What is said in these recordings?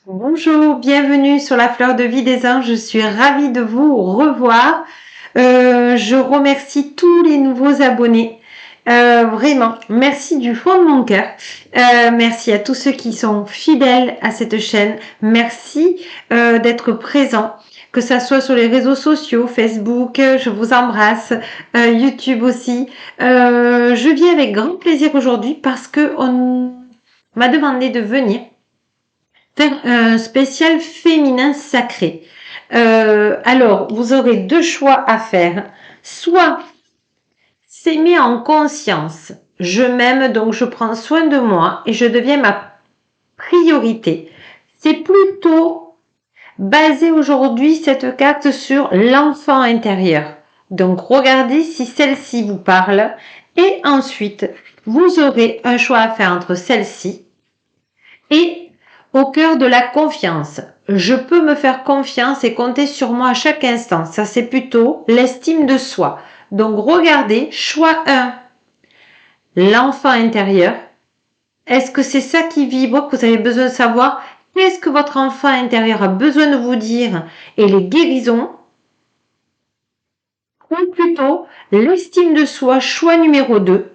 Bonjour, bienvenue sur la fleur de vie des anges. Je suis ravie de vous revoir. Je remercie tous les nouveaux abonnés. Vraiment, merci du fond de mon cœur. Merci à tous ceux qui sont fidèles à cette chaîne. Merci d'être présents, que ça soit sur les réseaux sociaux, Facebook, je vous embrasse, YouTube aussi. Je viens avec grand plaisir aujourd'hui parce que on m'a demandé de venir faire un spécial féminin sacré. Alors, vous aurez deux choix à faire. Soit s'aimer en conscience. Je m'aime, donc je prends soin de moi et je deviens ma priorité. C'est plutôt basé aujourd'hui cette carte sur l'enfant intérieur. Donc, regardez si celle-ci vous parle. Et ensuite, vous aurez un choix à faire entre celle-ci et au cœur de la confiance. Je peux me faire confiance et compter sur moi à chaque instant. Ça, c'est plutôt l'estime de soi. Donc, regardez, choix 1, l'enfant intérieur. Est-ce que c'est ça qui vibre, que vous avez besoin de savoir? Qu'est-ce que votre enfant intérieur a besoin de vous dire et les guérisons? Ou plutôt l'estime de soi, choix numéro 2.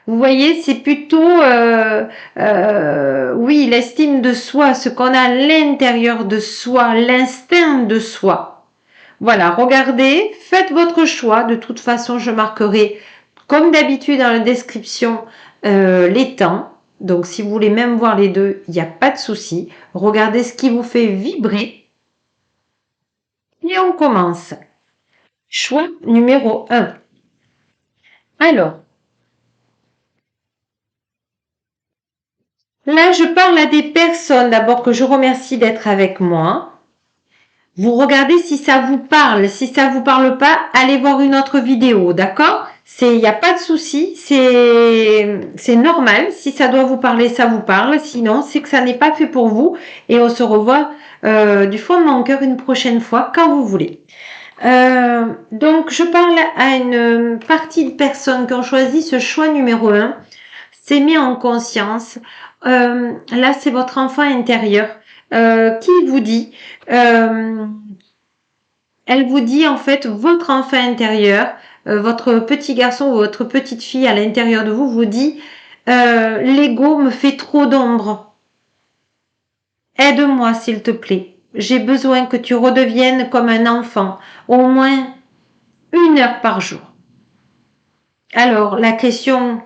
Vous voyez, c'est plutôt, oui, l'estime de soi, ce qu'on a à l'intérieur de soi, l'instinct de soi. Voilà, regardez, faites votre choix. De toute façon, je marquerai, comme d'habitude, dans la description, les temps. Donc, si vous voulez même voir les deux, il n'y a pas de souci. Regardez ce qui vous fait vibrer. Et on commence. Choix numéro 1. Alors, là, je parle à des personnes d'abord que je remercie d'être avec moi. Vous regardez si ça vous parle. Si ça vous parle pas, allez voir une autre vidéo, d'accord? Il n'y a pas de souci, c'est normal. Si ça doit vous parler, ça vous parle. Sinon, c'est que ça n'est pas fait pour vous. Et on se revoit du fond de mon cœur une prochaine fois, quand vous voulez. Donc, je parle à une partie de personnes qui ont choisi ce choix numéro 1. S'aimer en conscience. Là, c'est votre enfant intérieur qui vous dit, elle vous dit en fait, votre enfant intérieur, votre petit garçon ou votre petite fille à l'intérieur de vous dit, l'ego me fait trop d'ombre. Aide-moi s'il te plaît. J'ai besoin que tu redeviennes comme un enfant, au moins 1 heure par jour. Alors, la question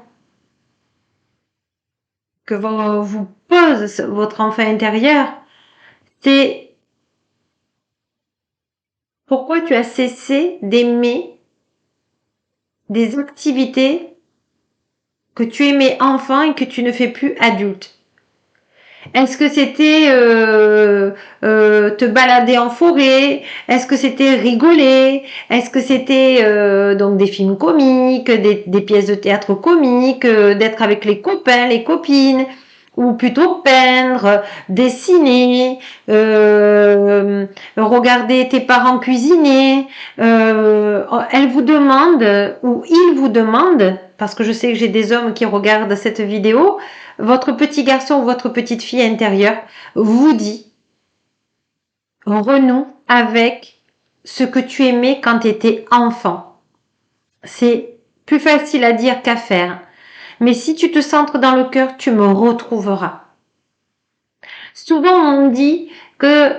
que vous pose votre enfant intérieur, c'est pourquoi tu as cessé d'aimer des activités que tu aimais enfant et que tu ne fais plus adulte? Est-ce que c'était te balader en forêt? Est-ce que c'était rigoler? Est-ce que c'était donc des films comiques, des pièces de théâtre comiques, d'être avec les copains, les copines? Ou plutôt peindre, dessiner, regarder tes parents cuisiner. Elle vous demande, ou il vous demande, parce que je sais que j'ai des hommes qui regardent cette vidéo, votre petit garçon ou votre petite fille intérieure vous dit, renoue avec ce que tu aimais quand tu étais enfant. C'est plus facile à dire qu'à faire. Mais si tu te centres dans le cœur, tu me retrouveras. Souvent, on dit que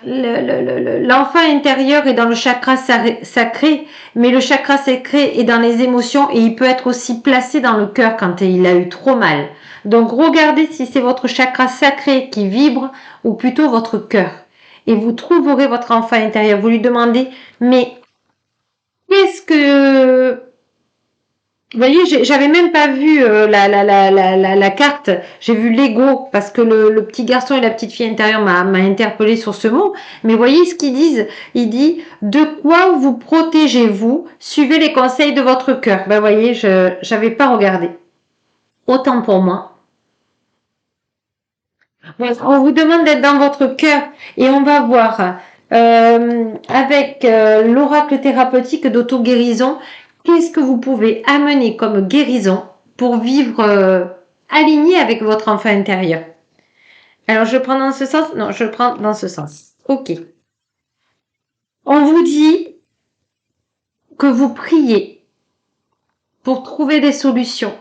l'enfant intérieur est dans le chakra sacré, mais le chakra sacré est dans les émotions et il peut être aussi placé dans le cœur quand il a eu trop mal. Donc, regardez si c'est votre chakra sacré qui vibre ou plutôt votre cœur. Et vous trouverez votre enfant intérieur. Vous lui demandez, mais qu'est-ce que vous voyez, j'avais même pas vu la carte. J'ai vu l'ego parce que le petit garçon et la petite fille intérieure m'a interpellé sur ce mot. Mais voyez ce qu'ils disent. Il dit, de quoi vous protégez-vous? Suivez les conseils de votre cœur. Ben voyez, j'avais pas regardé. Autant pour moi. Voilà, on vous demande d'être dans votre cœur et on va voir avec l'oracle thérapeutique d'auto-guérison, qu'est-ce que vous pouvez amener comme guérison pour vivre aligné avec votre enfant intérieur. Alors, je prends dans ce sens? Non, je prends dans ce sens. Ok. On vous dit que vous priez pour trouver des solutions.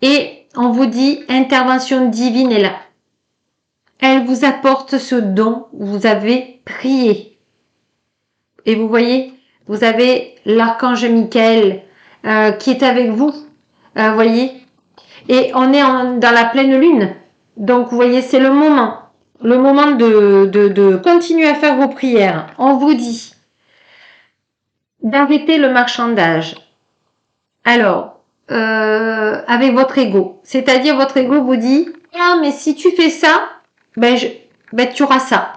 Et on vous dit, intervention divine est là. Elle vous apporte ce dont vous avez prié. Et vous voyez, vous avez l'archange Michael qui est avec vous. Voyez. Et on est dans la pleine lune. Donc, vous voyez, c'est le moment. Le moment de continuer à faire vos prières. On vous dit d'arrêter le marchandage. Alors, avec votre ego. C'est-à-dire, votre ego vous dit, ah, mais si tu fais ça, ben tu auras ça.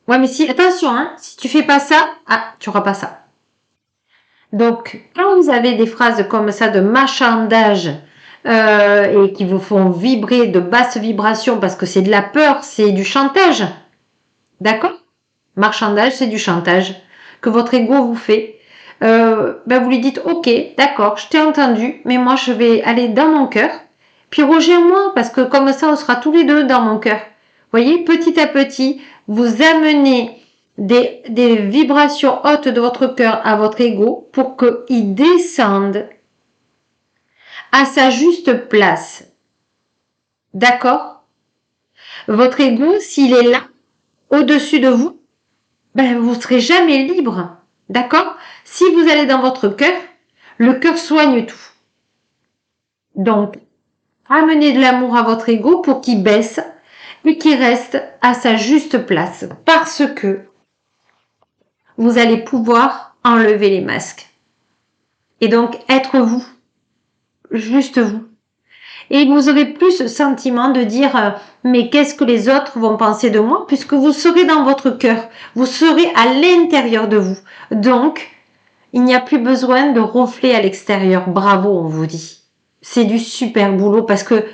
Ouais, mais si, attention, hein, si tu fais pas ça, ah, tu auras pas ça. Donc, quand vous avez des phrases comme ça de marchandage et qui vous font vibrer de basses vibrations parce que c'est de la peur, c'est du chantage. D'accord? Marchandage, c'est du chantage que votre ego vous fait. Vous lui dites, ok, d'accord, je t'ai entendu, mais moi je vais aller dans mon cœur. Puis rejoins-moi parce que comme ça, on sera tous les deux dans mon cœur. Voyez, petit à petit, vous amenez des vibrations hautes de votre cœur à votre ego pour qu'il descende à sa juste place. D'accord? Votre ego, s'il est là, au-dessus de vous, vous ne serez jamais libre. D'accord? Si vous allez dans votre cœur, le cœur soigne tout. Donc, amenez de l'amour à votre ego pour qu'il baisse et qu'il reste à sa juste place. Parce que vous allez pouvoir enlever les masques. Et donc, être vous. Juste vous. Et vous aurez plus ce sentiment de dire mais qu'est-ce que les autres vont penser de moi puisque vous serez dans votre cœur. Vous serez à l'intérieur de vous. Donc, il n'y a plus besoin de reflets à l'extérieur. Bravo, on vous dit. C'est du super boulot parce que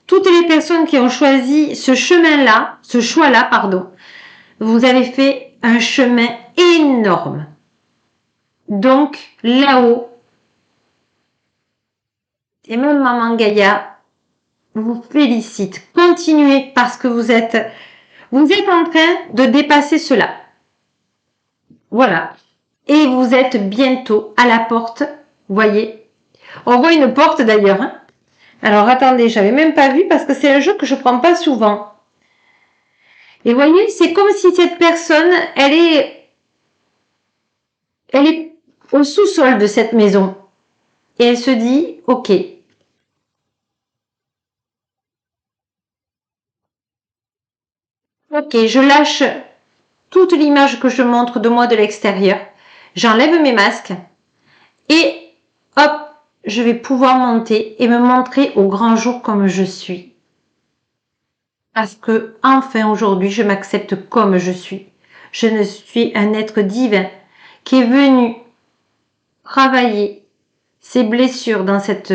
toutes les personnes qui ont choisi ce chemin-là, ce choix-là, pardon, vous avez fait un chemin énorme. Donc, là-haut, et même Maman Gaïa vous félicite. Continuez parce que vous êtes en train de dépasser cela. Voilà. Et vous êtes bientôt à la porte. Voyez. On voit une porte d'ailleurs. Hein. Alors attendez, j'avais même pas vu parce que c'est un jeu que je prends pas souvent. Et voyez, c'est comme si cette personne, elle est au sous-sol de cette maison. Et elle se dit, ok. Ok, je lâche toute l'image que je montre de moi de l'extérieur. J'enlève mes masques. Et hop, je vais pouvoir monter et me montrer au grand jour comme je suis. Parce que enfin aujourd'hui, je m'accepte comme je suis. Je ne suis un être divin qui est venu travailler ses blessures dans cette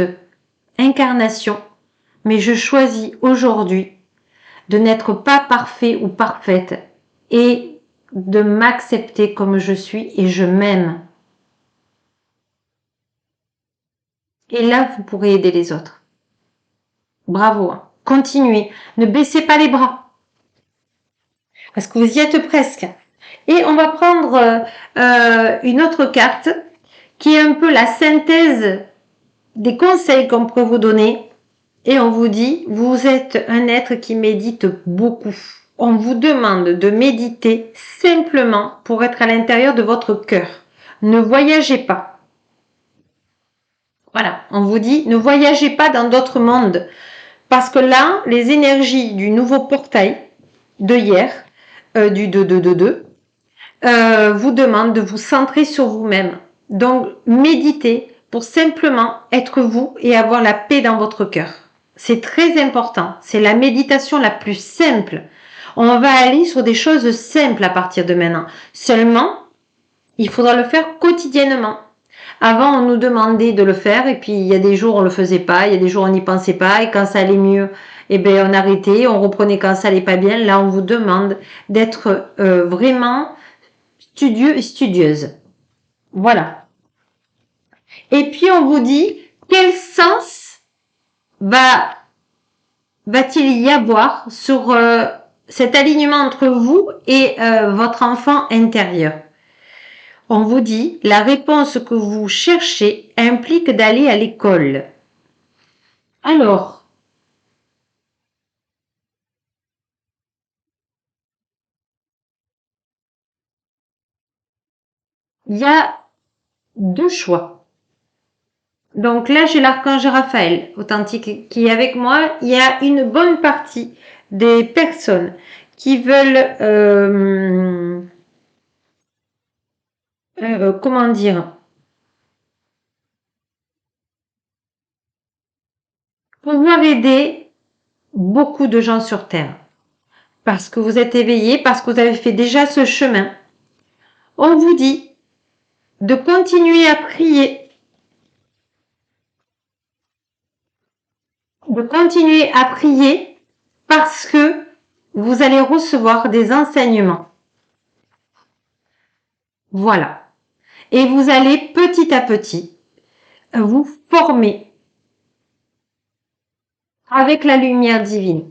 incarnation, mais je choisis aujourd'hui de n'être pas parfait ou parfaite et de m'accepter comme je suis et je m'aime. Et là, vous pourrez aider les autres. Bravo, hein. Continuez, ne baissez pas les bras, parce que vous y êtes presque. Et on va prendre une autre carte qui est un peu la synthèse des conseils qu'on peut vous donner. Et on vous dit, vous êtes un être qui médite beaucoup. On vous demande de méditer simplement pour être à l'intérieur de votre cœur. Ne voyagez pas. Voilà, on vous dit, ne voyagez pas dans d'autres mondes. Parce que là, les énergies du nouveau portail de hier, du 2-2-2-2, vous demandent de vous centrer sur vous-même. Donc, méditez pour simplement être vous et avoir la paix dans votre cœur. C'est très important. C'est la méditation la plus simple. On va aller sur des choses simples à partir de maintenant. Seulement, il faudra le faire quotidiennement. Avant, on nous demandait de le faire et puis il y a des jours on le faisait pas, il y a des jours on n'y pensait pas et quand ça allait mieux, on arrêtait, on reprenait quand ça allait pas bien. Là, on vous demande d'être vraiment studieux et studieuse. Voilà. Et puis on vous dit quel sens va va-t-il y avoir sur cet alignement entre vous et votre enfant intérieur? On vous dit, la réponse que vous cherchez implique d'aller à l'école. Alors, il y a deux choix. Donc là, j'ai l'archange Raphaël, authentique, qui est avec moi. Il y a une bonne partie des personnes qui veulent, comment dire, pouvoir aider beaucoup de gens sur Terre. Parce que vous êtes éveillé, parce que vous avez fait déjà ce chemin. On vous dit de continuer à prier, de continuer à prier parce que vous allez recevoir des enseignements. Voilà. Et vous allez petit à petit vous former avec la lumière divine.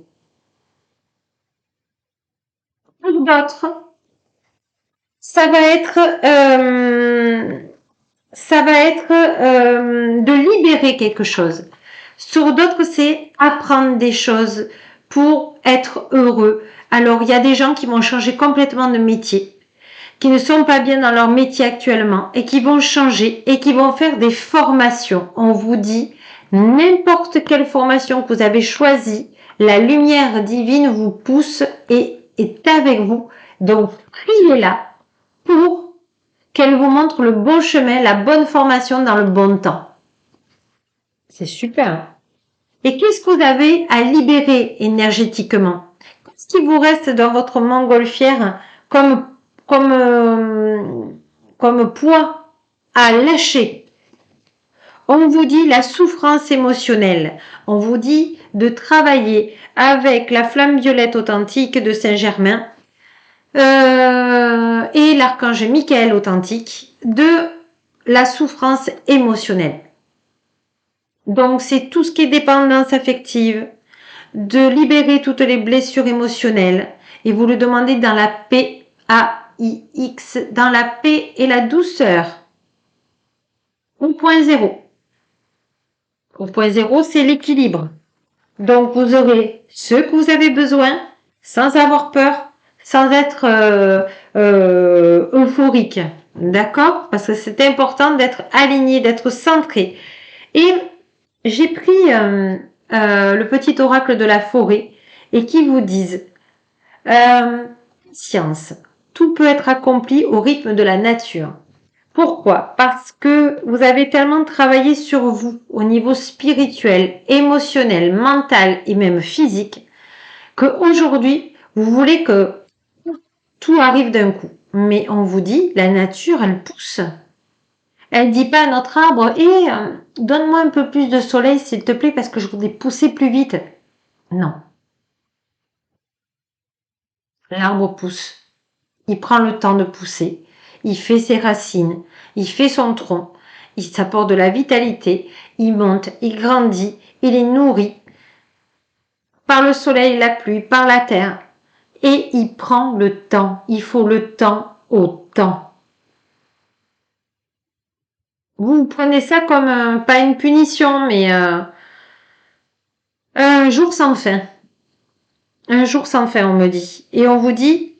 Pour d'autres, ça va être, de libérer quelque chose. Sur d'autres, c'est apprendre des choses pour être heureux. Alors, il y a des gens qui vont changer complètement de métier, qui ne sont pas bien dans leur métier actuellement et qui vont changer et qui vont faire des formations. On vous dit, n'importe quelle formation que vous avez choisie, la lumière divine vous pousse et est avec vous. Donc, priez-la pour qu'elle vous montre le bon chemin, la bonne formation dans le bon temps. C'est super. Et qu'est-ce que vous avez à libérer énergétiquement? Qu'est-ce qui vous reste dans votre montgolfière comme, comme, comme poids à lâcher? On vous dit la souffrance émotionnelle. On vous dit de travailler avec la flamme violette authentique de Saint-Germain et l'archange Michael authentique de la souffrance émotionnelle. Donc, c'est tout ce qui est dépendance affective, de libérer toutes les blessures émotionnelles et vous le demandez dans la P-A-I-X, dans la paix et la douceur. Au point zéro. Au point zéro, c'est l'équilibre. Donc, vous aurez ce que vous avez besoin sans avoir peur, sans être euphorique. D'accord? Parce que c'est important d'être aligné, d'être centré. Et j'ai pris le petit oracle de la forêt et qui vous disent science, tout peut être accompli au rythme de la nature. Pourquoi? Parce que vous avez tellement travaillé sur vous au niveau spirituel, émotionnel, mental et même physique qu'aujourd'hui, vous voulez que tout arrive d'un coup. Mais on vous dit, la nature, elle pousse. Elle dit pas à notre arbre, donne-moi un peu plus de soleil, s'il te plaît, parce que je voudrais pousser plus vite. Non. L'arbre pousse. Il prend le temps de pousser. Il fait ses racines. Il fait son tronc. Il s'apporte de la vitalité. Il monte. Il grandit. Il est nourri par le soleil, la pluie, par la terre. Et il prend le temps. Il faut le temps au temps. Vous prenez ça comme, pas une punition, mais un jour sans fin. Un jour sans fin, on me dit. Et on vous dit,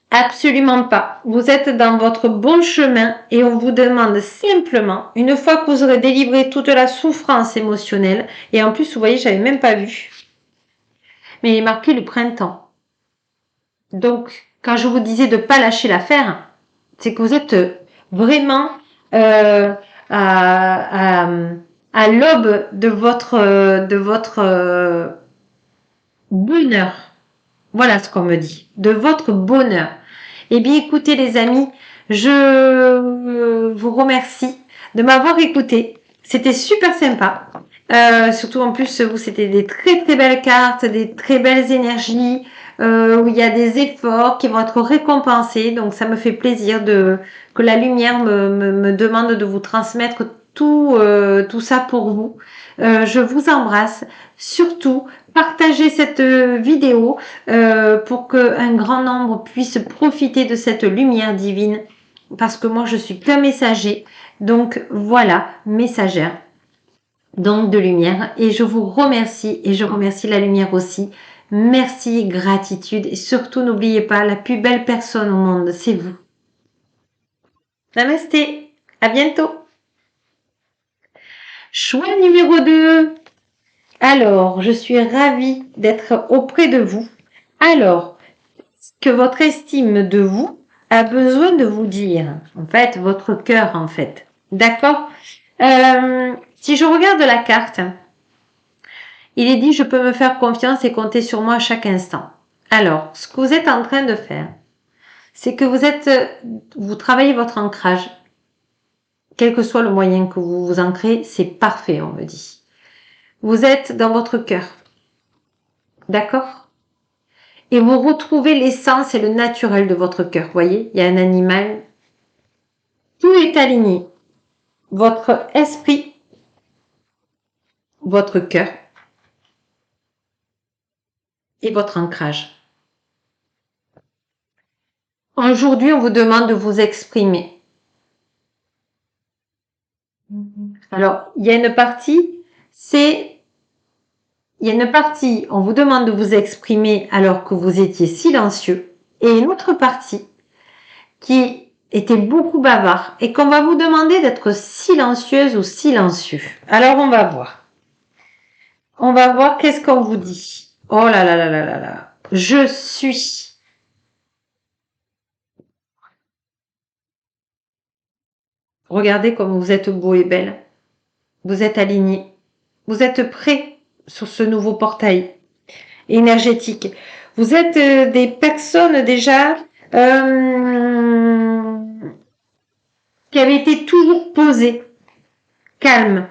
absolument pas. Vous êtes dans votre bon chemin et on vous demande simplement, une fois que vous aurez délivré toute la souffrance émotionnelle, et en plus, vous voyez, j'avais même pas vu, mais il est marqué le printemps. Donc, quand je vous disais de pas lâcher l'affaire, c'est que vous êtes vraiment à, à l'aube de votre bonheur. Voilà ce qu'on me dit, de votre bonheur. Eh bien, écoutez les amis, je vous remercie de m'avoir écouté. C'était super sympa. Surtout en plus, vous, c'était des très très belles cartes, des très belles énergies, où il y a des efforts qui vont être récompensés. Donc, ça me fait plaisir que la lumière me demande de vous transmettre tout ça pour vous. Je vous embrasse. Surtout, partagez cette vidéo pour qu'un grand nombre puisse profiter de cette lumière divine, parce que moi je suis qu'un messager, donc voilà, messagère donc de lumière, et je vous remercie et je remercie la lumière aussi. Merci, gratitude, et surtout n'oubliez pas, la plus belle personne au monde, c'est vous. Namasté, à bientôt. Choix numéro 2. Alors, je suis ravie d'être auprès de vous. Alors, que votre estime de vous a besoin de vous dire, en fait, votre cœur, en fait. D'accord. Si je regarde la carte, il est dit, je peux me faire confiance et compter sur moi à chaque instant. Alors, ce que vous êtes en train de faire, c'est que vous travaillez votre ancrage. Quel que soit le moyen que vous vous ancrez, c'est parfait, on me dit. Vous êtes dans votre cœur. D'accord? Et vous retrouvez l'essence et le naturel de votre cœur. Vous voyez, il y a un animal. Tout est aligné. Votre esprit, votre cœur et votre ancrage. Aujourd'hui, on vous demande de vous exprimer. Alors, il y a une partie, on vous demande de vous exprimer alors que vous étiez silencieux, et une autre partie qui était beaucoup bavard et qu'on va vous demander d'être silencieuse ou silencieux. Alors, on va voir. On va voir qu'est-ce qu'on vous dit. Oh là là là là là là. Je suis. Regardez comme vous êtes beau et belle. Vous êtes aligné. Vous êtes prêt sur ce nouveau portail énergétique. Vous êtes des personnes déjà qui avaient été toujours posées, calmes,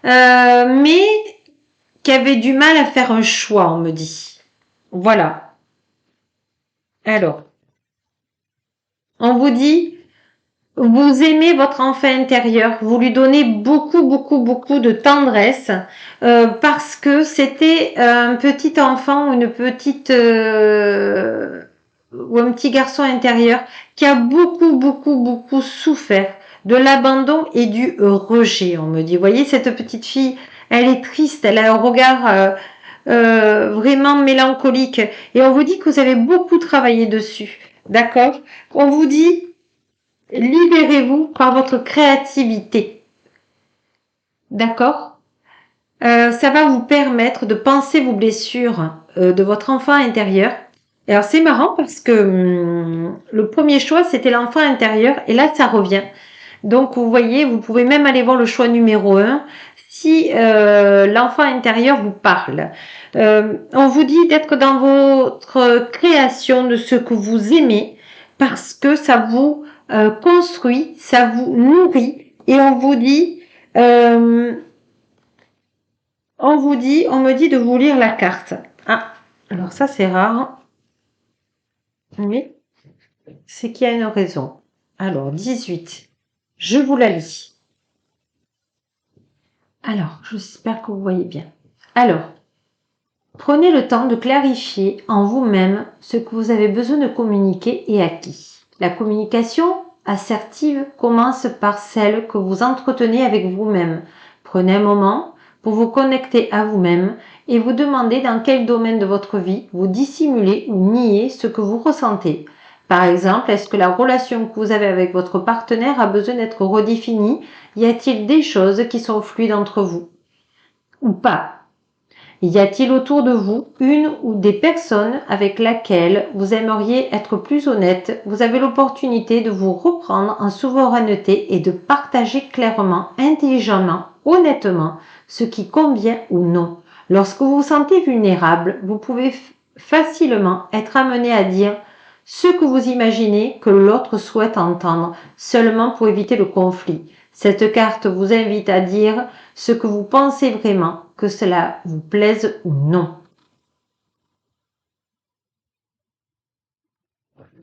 mais qui avaient du mal à faire un choix, on me dit. Voilà. Alors, on vous dit, vous aimez votre enfant intérieur, vous lui donnez beaucoup, beaucoup, beaucoup de tendresse parce que c'était un petit enfant ou une petite ou un petit garçon intérieur qui a beaucoup, beaucoup, beaucoup souffert de l'abandon et du rejet, on me dit. Vous voyez, cette petite fille, elle est triste, elle a un regard vraiment mélancolique et on vous dit que vous avez beaucoup travaillé dessus. D'accord? On vous dit libérez-vous par votre créativité. D'accord? Ça va vous permettre de penser vos blessures de votre enfant intérieur. Et alors c'est marrant parce que le premier choix c'était l'enfant intérieur et là ça revient. Donc vous voyez, vous pouvez même aller voir le choix numéro 1 si l'enfant intérieur vous parle. On vous dit d'être dans votre création de ce que vous aimez parce que ça vous construit, ça vous nourrit et on me dit de vous lire la carte. Ah, alors ça c'est rare. Oui, c'est qu'il y a une raison. Alors 18, je vous la lis. Alors, j'espère que vous voyez bien. Alors, prenez le temps de clarifier en vous-même ce que vous avez besoin de communiquer et à qui. La communication assertive commence par celle que vous entretenez avec vous-même. Prenez un moment pour vous connecter à vous-même et vous demander dans quel domaine de votre vie vous dissimulez ou niez ce que vous ressentez. Par exemple, est-ce que la relation que vous avez avec votre partenaire a besoin d'être redéfinie? Y a-t-il des choses qui sont fluides entre vous? Ou pas? Y a-t-il autour de vous une ou des personnes avec lesquelles vous aimeriez être plus honnête? Vous avez l'opportunité de vous reprendre en souveraineté et de partager clairement, intelligemment, honnêtement ce qui convient ou non. Lorsque vous vous sentez vulnérable, vous pouvez facilement être amené à dire ce que vous imaginez que l'autre souhaite entendre, seulement pour éviter le conflit. Cette carte vous invite à dire ce que vous pensez vraiment, que cela vous plaise ou non.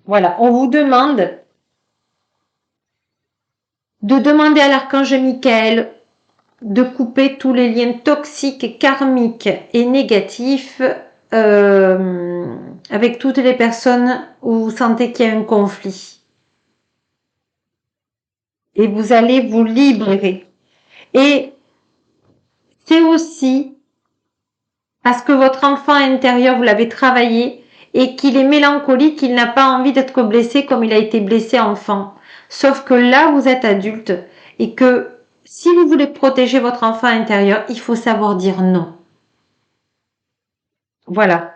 Voilà, on vous demande de demander à l'archange Michael de couper tous les liens toxiques, karmiques et négatifs avec toutes les personnes où vous sentez qu'il y a un conflit. Et vous allez vous libérer. Et c'est aussi parce que votre enfant intérieur, vous l'avez travaillé et qu'il est mélancolique, il n'a pas envie d'être blessé comme il a été blessé enfant. Sauf que là, vous êtes adulte et que si vous voulez protéger votre enfant intérieur, il faut savoir dire non. Voilà.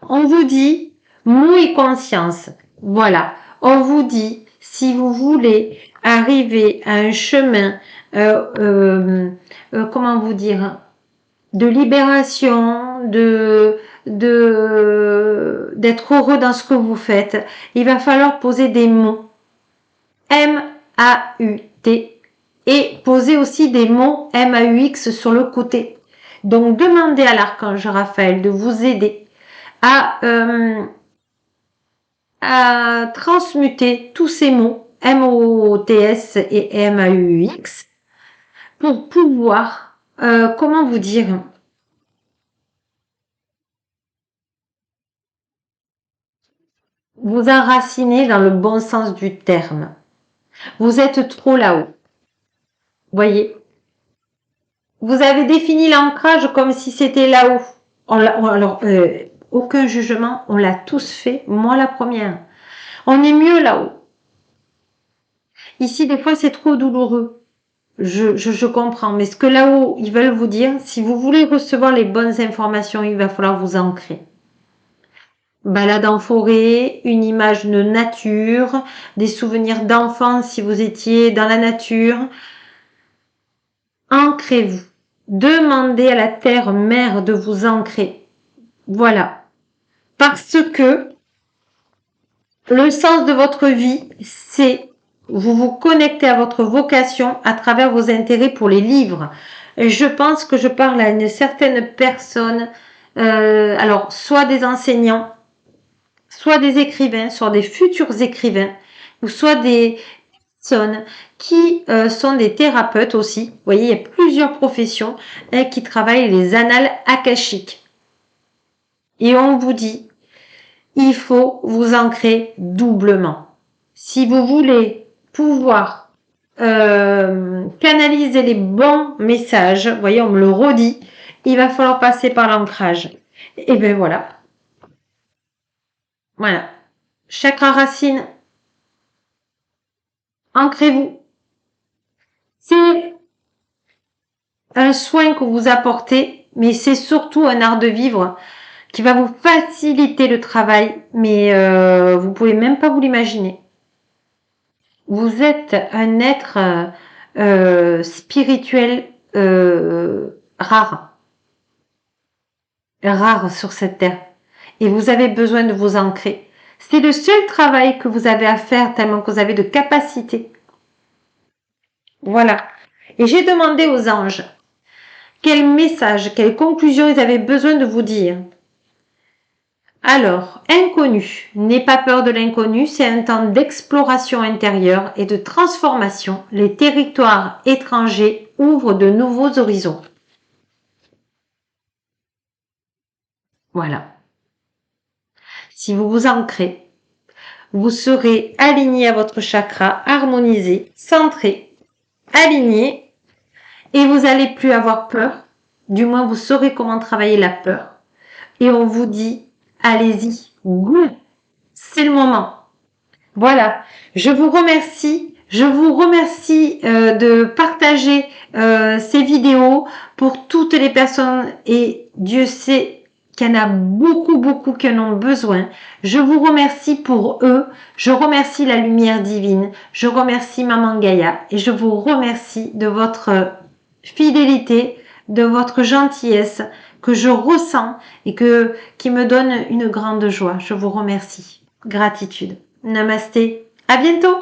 On vous dit mots et conscience. Voilà. On vous dit si vous voulez arriver à un chemin, comment vous dire, de libération, d'être heureux dans ce que vous faites, il va falloir poser des mots. M-A-U-T et poser aussi des mots M-A-U-X sur le côté. Donc, demandez à l'archange Raphaël de vous aider à transmuter tous ces mots M-O-T-S et M-A-U-X pour pouvoir, comment vous dire, vous enraciner dans le bon sens du terme. Vous êtes trop là-haut. Voyez, vous avez défini l'ancrage comme si c'était là-haut. Alors, aucun jugement, on l'a tous fait, moi la première. On est mieux là-haut. Ici, des fois, c'est trop douloureux. Je comprends, mais ce que là-haut, ils veulent vous dire, si vous voulez recevoir les bonnes informations, il va falloir vous ancrer. Balade en forêt, une image de nature, des souvenirs d'enfance si vous étiez dans la nature. Ancrez-vous. Demandez à la terre-mère de vous ancrer. Voilà. Parce que le sens de votre vie, c'est vous vous connectez à votre vocation à travers vos intérêts pour les livres. Et je pense que je parle à une certaine personne, alors soit des enseignants, soit des écrivains, soit des futurs écrivains, ou soit des personnes qui sont des thérapeutes aussi. Vous voyez, il y a plusieurs professions qui travaillent les annales akashiques. Et on vous dit, il faut vous ancrer doublement. Si vous voulez pouvoir canaliser les bons messages, vous voyez, on me le redit, il va falloir passer par l'ancrage. Et bien voilà. Voilà. Chakra racine, ancrez-vous. C'est un soin que vous apportez, mais c'est surtout un art de vivre qui va vous faciliter le travail, mais vous pouvez même pas vous l'imaginer. Vous êtes un être spirituel rare sur cette terre. Et vous avez besoin de vous ancrer. C'est le seul travail que vous avez à faire tellement que vous avez de capacité. Voilà. Et j'ai demandé aux anges quel message, quelle conclusion ils avaient besoin de vous dire. Alors, inconnu, n'aie pas peur de l'inconnu, c'est un temps d'exploration intérieure et de transformation. Les territoires étrangers ouvrent de nouveaux horizons. Voilà. Si vous vous ancrez, vous serez aligné à votre chakra, harmonisé, centré, aligné, et vous n'allez plus avoir peur. Du moins, vous saurez comment travailler la peur. Et on vous dit, allez-y, go, c'est le moment. Voilà, je vous remercie. Je vous remercie de partager ces vidéos pour toutes les personnes et Dieu sait qu'il y en a beaucoup, beaucoup qui en ont besoin. Je vous remercie pour eux. Je remercie la lumière divine. Je remercie Maman Gaïa et je vous remercie de votre fidélité, de votre gentillesse que je ressens et qui me donne une grande joie. Je vous remercie. Gratitude. Namasté. À bientôt.